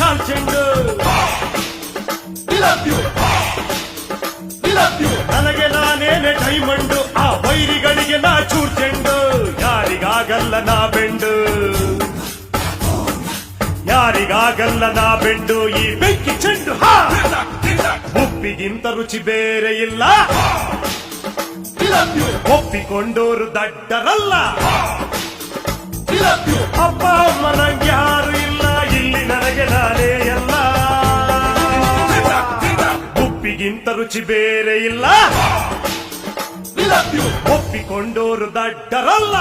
ಕಾಲ್ ಚೆಂಡು ನನಗೆ ನಾನೇನೆ ಡೈಮಂಡು ಆ ವೈರಿಗಳಿಗೆ ನಾ ಚೂರ್ ಚೆಂಡು ಯಾರಿಗಾಗಲ್ಲ ನಾ ಬೆಂಡು ಯಾರಿಗಾಗಲ್ಲ ನಾ ಬೆಂಡು ಈ ಬೆಂಕಿ ಚೆಂಡು ಉಪ್ಪಿಗಿಂತ ರುಚಿ ಬೇರೆ ಇಲ್ಲ ಒಪ್ಪಿಕೊಂಡೋರು ದಡ್ಡರಲ್ಲ ಅಪ್ಪ ಅಮ್ಮ ನಂಗೆ ಯಾರು ಇಲ್ಲ ಇಲ್ಲಿ ನನಗೆ ನಾನೇ ಎಲ್ಲ ಉಪ್ಪಿಗಿಂತ ರುಚಿ ಬೇರೆ ಇಲ್ಲ ಒಪ್ಪಿಕೊಂಡೋರು ದಡ್ಡರಲ್ಲ